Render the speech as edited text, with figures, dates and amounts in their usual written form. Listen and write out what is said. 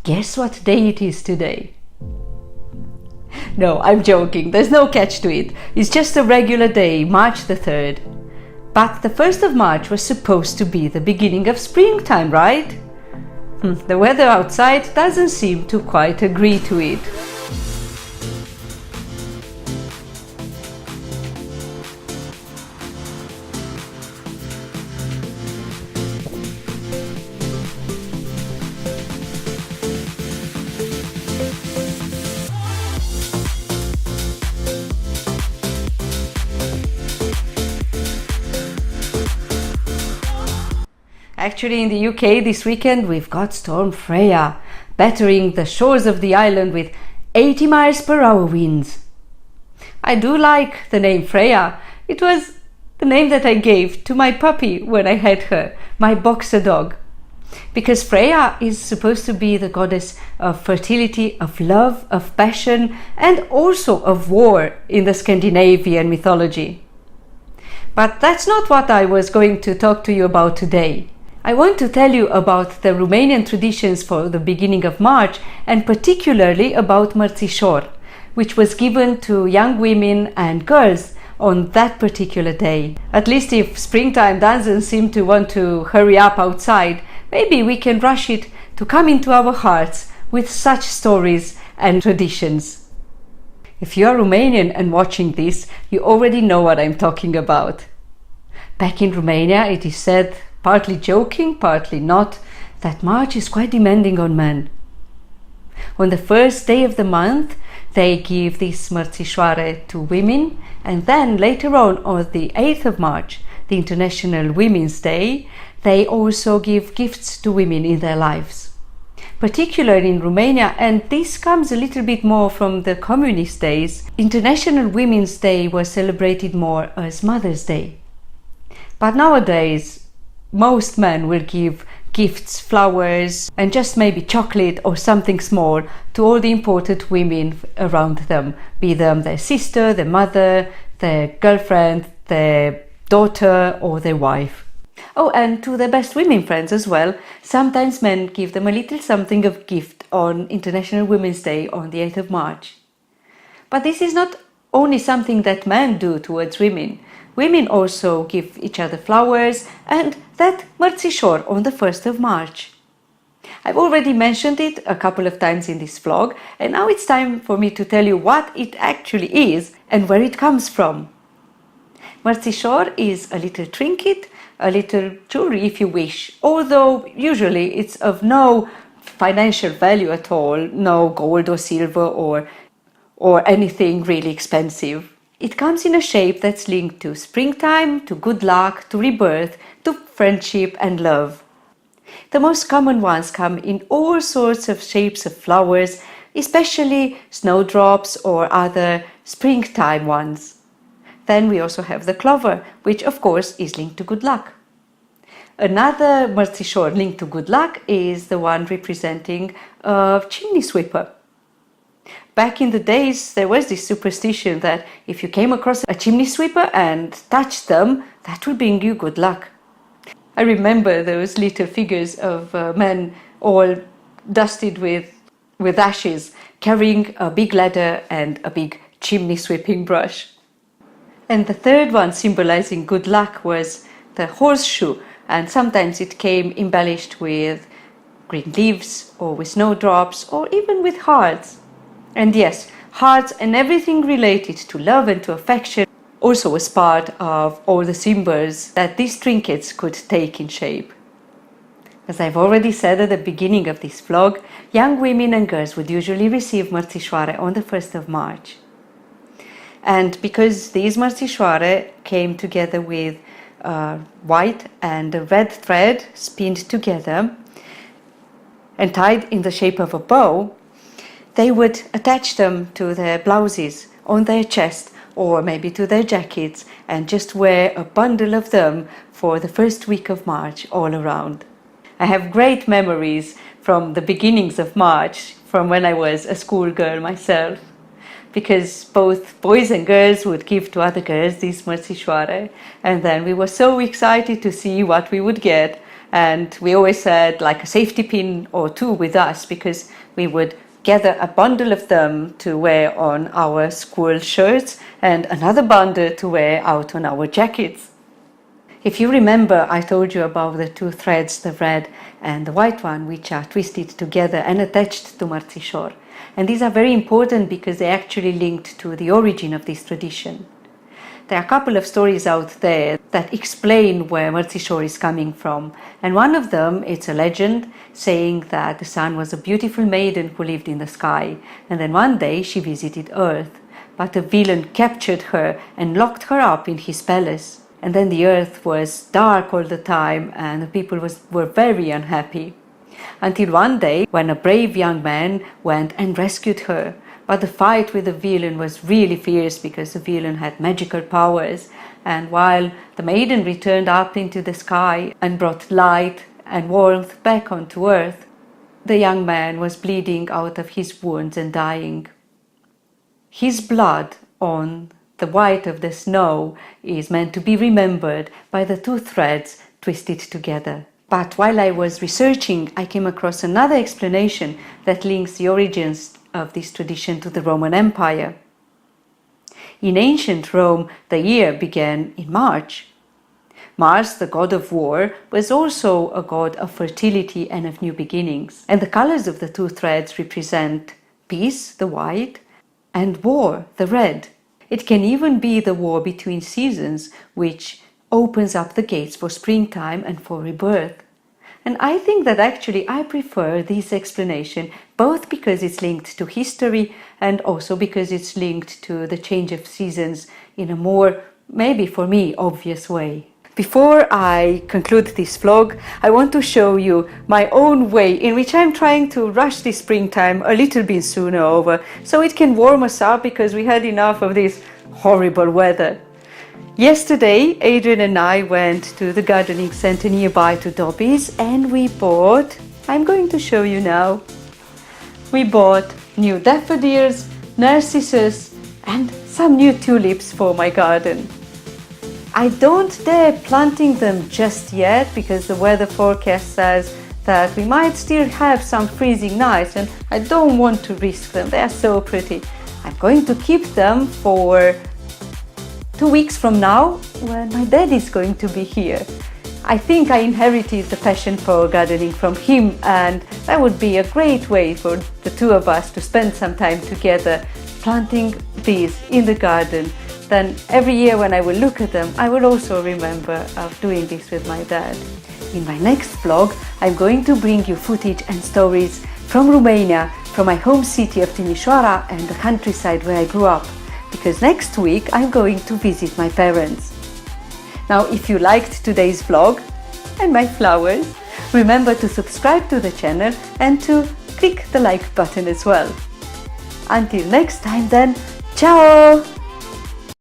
Guess what day it is today? No, I'm joking. There's no catch to it. It's just a regular day, March the 3rd. But the 1st of March was supposed to be the beginning of springtime, right? The weather outside doesn't seem to quite agree to it. Actually, in the UK this weekend we've got Storm Freya, battering the shores of the island with 80 miles per hour winds. I do like the name Freya. It was the name that I gave to my puppy when I had her, my boxer dog. Because Freya is supposed to be the goddess of fertility, of love, of passion, and also of war in the Scandinavian mythology. But that's not what I was going to talk to you about today. I want to tell you about the Romanian traditions for the beginning of March, and particularly about martisor, which was given to young women and girls on that particular day. At least if springtime doesn't seem to want to hurry up outside, maybe we can rush it to come into our hearts with such stories and traditions. If you are Romanian and watching this, you already know what I'm talking about. Back in Romania, it is said, partly joking, partly not, that March is quite demanding on men. On the first day of the month, they give this martisoare to women, and then later on the 8th of March, the International Women's Day, they also give gifts to women in their lives. Particularly in Romania, and this comes a little bit more from the communist days, International Women's Day was celebrated more as Mother's Day. But nowadays, most men will give gifts, flowers, and just maybe chocolate or something small to all the important women around them, be them their sister, their mother, their girlfriend, their daughter, or their wife. Oh, and to their best women friends as well. Sometimes men give them a little something of gift on International Women's Day on the 8th of March. But this is not only something that men do towards women. Women also give each other flowers and that martisor on the 1st of March. I've already mentioned it a couple of times in this vlog, and now it's time for me to tell you what it actually is and where it comes from. Martisor is a little trinket, a little jewelry if you wish, although usually it's of no financial value at all, no gold or silver or anything really expensive. It comes in a shape that's linked to springtime, to good luck, to rebirth, to friendship and love. The most common ones come in all sorts of shapes of flowers, especially snowdrops or other springtime ones. Then we also have the clover, which of course is linked to good luck. Another martisor linked to good luck is the one representing a chimney sweeper. Back in the days, there was this superstition that if you came across a chimney sweeper and touched them, that would bring you good luck. I remember those little figures of men all dusted with ashes, carrying a big ladder and a big chimney sweeping brush. And the third one, symbolizing good luck, was the horseshoe, and sometimes it came embellished with green leaves or with snowdrops or even with hearts. And yes, hearts and everything related to love and to affection also was part of all the symbols that these trinkets could take in shape. As I've already said at the beginning of this vlog, young women and girls would usually receive martisoare on the 1st of March. And because these martisoare came together with white and a red thread spinned together and tied in the shape of a bow, they would attach them to their blouses, on their chest, or maybe to their jackets, and just wear a bundle of them for the first week of March all around. I have great memories from the beginnings of March, from when I was a schoolgirl myself, because both boys and girls would give to other girls these martisoare, and then we were so excited to see what we would get, and we always had like a safety pin or two with us, because we would gather a bundle of them to wear on our school shirts and another bundle to wear out on our jackets. If you remember, I told you about the two threads, the red and the white one, which are twisted together and attached to martisor. And these are very important because they actually linked to the origin of this tradition. There are a couple of stories out there that explain where martisor is coming from. And one of them, it's a legend saying that the sun was a beautiful maiden who lived in the sky. And then one day she visited Earth, but a villain captured her and locked her up in his palace. And then the earth was dark all the time and the people were very unhappy. Until one day when a brave young man went and rescued her. But the fight with the villain was really fierce because the villain had magical powers. And while the maiden returned up into the sky and brought light and warmth back onto earth, the young man was bleeding out of his wounds and dying. His blood on the white of the snow is meant to be remembered by the two threads twisted together. But while I was researching, I came across another explanation that links the origins of this tradition to the Roman Empire. In ancient Rome, the year began in March. Mars, the god of war, was also a god of fertility and of new beginnings. And the colors of the two threads represent peace, the white, and war, the red. It can even be the war between seasons, which opens up the gates for springtime and for rebirth. And I think that actually I prefer this explanation, both because it's linked to history and also because it's linked to the change of seasons in a more, maybe for me, obvious way. Before I conclude this vlog, I want to show you my own way in which I'm trying to rush this springtime a little bit sooner over, so it can warm us up because we had enough of this horrible weather. Yesterday, Adrian and I went to the gardening center nearby to Dobby's and we bought, I'm going to show you now, we bought new daffodils, narcissus and some new tulips for my garden. I don't dare planting them just yet because the weather forecast says that we might still have some freezing nights and I don't want to risk them. They are so pretty. I'm going to keep them for 2 weeks from now when my dad is going to be here. I think I inherited the passion for gardening from him and that would be a great way for the two of us to spend some time together planting these in the garden. Then every year when I will look at them, I will also remember of doing this with my dad. In my next vlog, I'm going to bring you footage and stories from Romania, from my home city of Timișoara and the countryside where I grew up, because next week I'm going to visit my parents. Now, if you liked today's vlog and my flowers, remember to subscribe to the channel and to click the like button as well. Until next time then, ciao!